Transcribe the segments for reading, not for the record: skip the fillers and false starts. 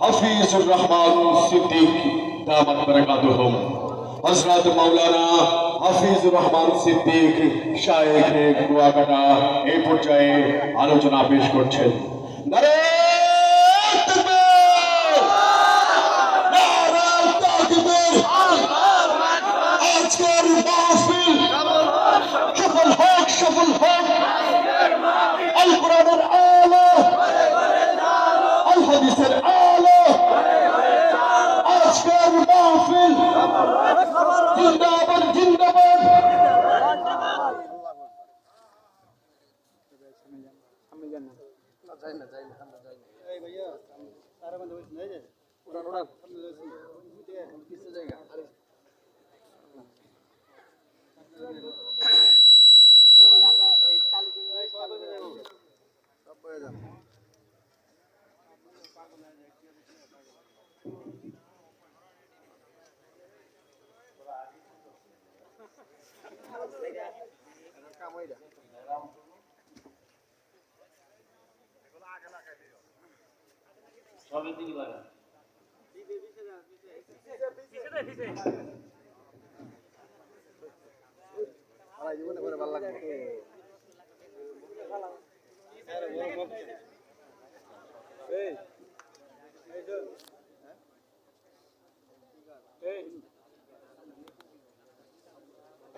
হাফিজুর রহমান সিদ্দিক দামাত বারাকাতুহুম। হযরত মাওলানা হাফিজুর রহমান সিদ্দিক শায়েখে কুয়াকাটা এই পর্যায়ে আলোচনা পেশ করছেন। নারে তাকবীর, নারে তাকবীর। আজকের মাহফিল সফল হোক আল কোরআনের আলো, আল হাদিসের আলো। আজকের মাহফিল জিন্দাবাদ জিন্দাবাদ। সবের দিকে লাগা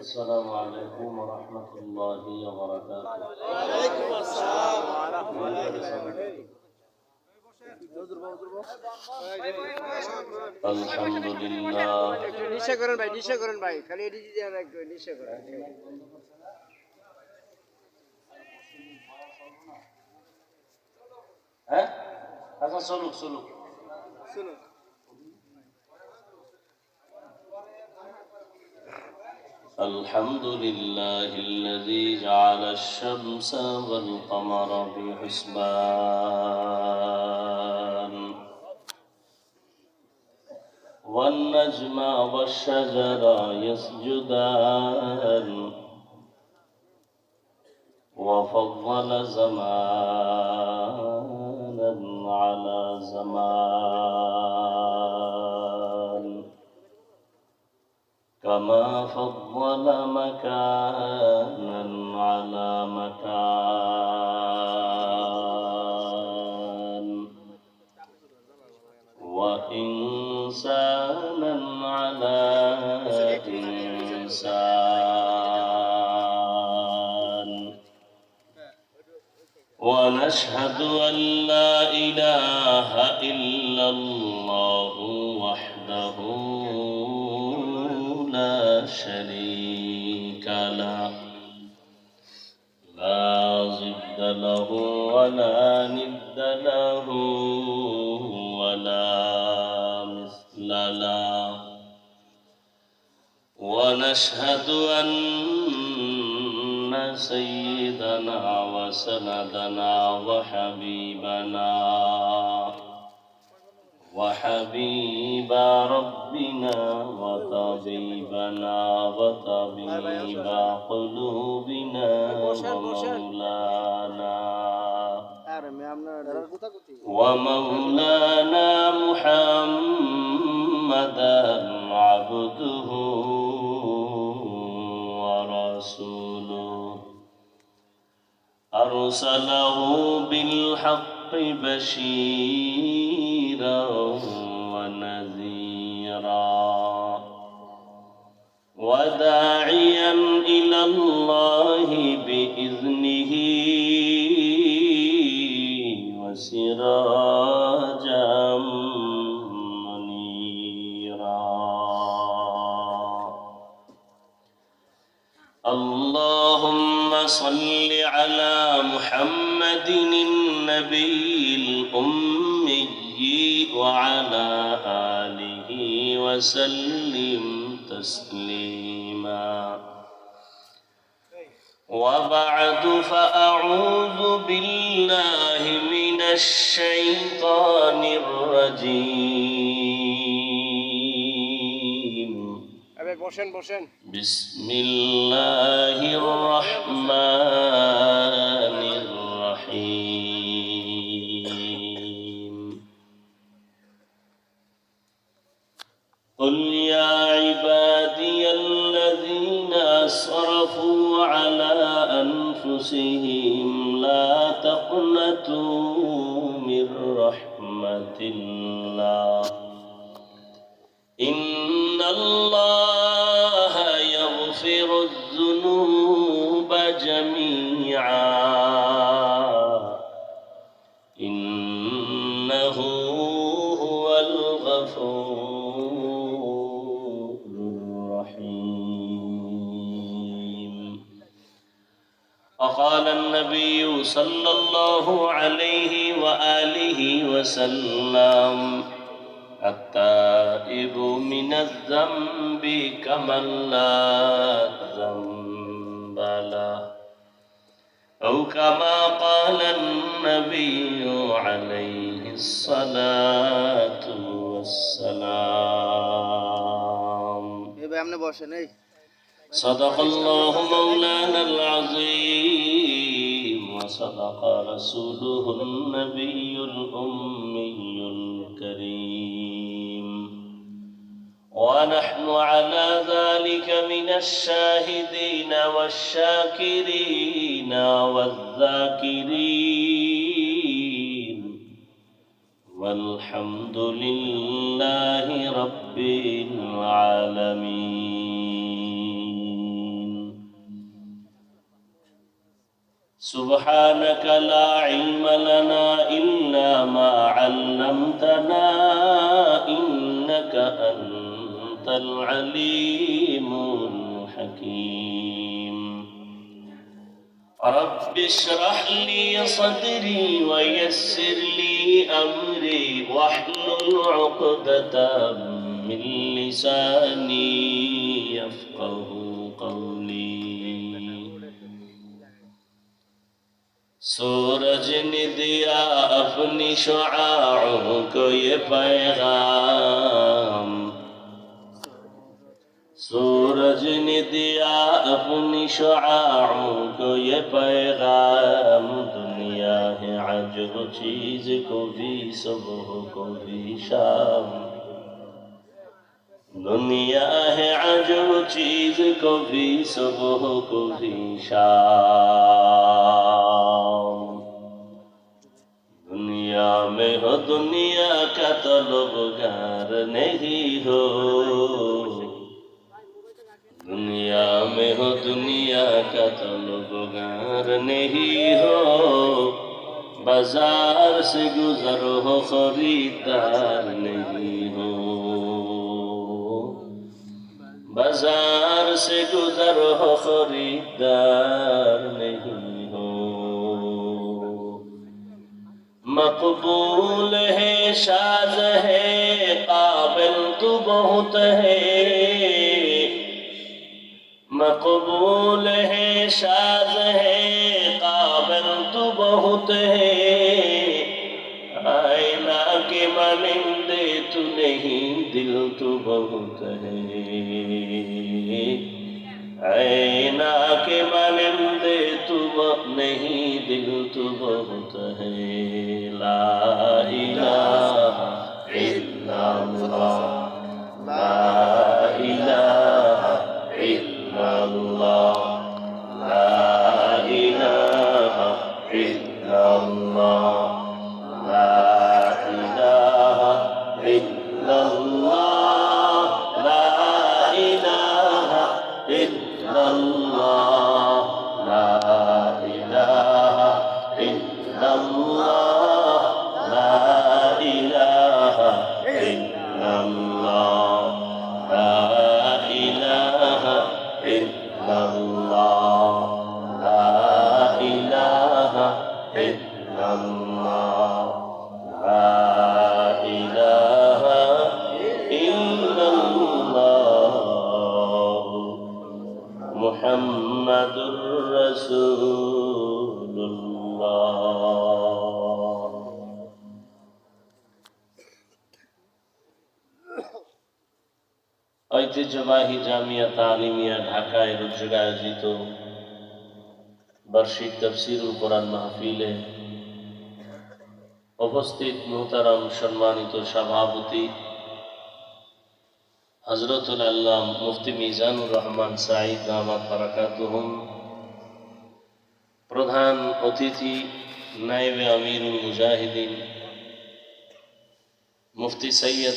السلام عليكم ورحمة الله وبركاته. وعليكم السلام ورحمة الله وبركاته. الحمد لله. নিশা করেন ভাই খালি এডি দিয়ে রাখবেন নিশা করেন হ্যাঁ আচ্ছা চলুক الحمد لله الذي جعل الشمس والقمر بحسبان والنجم والشجر يسجدان وفضل زمانا على زمان كما فضل مكانا على مكان وإنسانا على إنسان ونشهد أن لا إله إلا الله وحده لا شريك له لا ضد له ولا ند له ولا مثل له ونشهد أن سيدنا وسندنا وحبيب ربنا وطبيبنا وطبيب قلوبنا ومولانا محمدا عبده ورسوله أرسله بالحق بشيرا ونذيرا وداعيا إلى الله بإذنه وسراجا منيرا اللهم صل على محمد النبي الأمي وعلى آله وسلم تسليما وبعد فأعوذ بالله من الشيطان الرجيم بسم الله الرحمن الرحيم أنفسهم لا تقنطوا من رحمة الله إن الله يغفر الذنوب جميعا إنه هو الغفور الرحيم وقال النبي صلى الله عليه وآله وسلم التائب من الذنب كمن لا ذنب له أو كما قال النبي عليه الصلاة والسلام এবার আপনি বসেন এই صدق الله مولانا العظيم وصدق رسوله النبي الأمي الكريم ونحن على ذلك من الشاهدين والشاكرين والذاكرين والحمد لله رب العالمين سبحانك لا علم لنا إلا ما علمتنا إنك أنت العليم الحكيم رب اشرح لي صدري ويسر لي أمري واحلل عقدة من لساني يفقه قولي सूरज ने दिया अपनी शुआओं को ये पैगाम सूरज ने दिया अपनी शुआओं को ये पैगाम दुनिया है अजब चीज को भी सुबह को भी शाम दुनिया है अजब चीज को भी सुबह को भी शाम दुनिया में हो दुनिया का तलबगार नहीं हो दुनिया में हो दुनिया का तलबगार नहीं हो बाजार से गुजर हो खरीदार नहीं हो बाजार से गुजर हो खरीदार नहीं हो मकबूल है शाज है काबिल तू बहुत है मकबूल है शाज है काबिल तू बहुत है आईना के मानिंदे तू नहीं दिल तू बहुत है आईना के मानिंदे तू नहीं दिल तू बहुत है ला इलाहा इल्लल्लाह ला इलाहा इल्लल्लाह ला इलाहा इल्लल्लाह ला इलाहा इल्लल्लाह ला इलाहा इल्लल्लाह ला इलाहा इल्लल्लाह ला इलाहा इल्लल्लाह ला इलाहा इल्लल्लाह ला इलाहा इल्लल्लाह ला इलाहा इल्लल्लाह मुहम्मदुर रसूलुल्लाह। ঐতিহ্যবাহী জামিয়া তালিমিয়া ঢাকায় রোজগার আয়োজিত বার্ষিক তাফসীরুল কোরআন মাহফিলে উপস্থিত মুহতারাম সম্মানিত সভাপতি হযরতুল আল্লামা মুফতি মিজানুর রহমান সাঈদ দামাত বারাকাতুহুম, প্রধান অতিথি নায়েবে আমিরুল মুজাহিদিন মুফতি সৈয়দ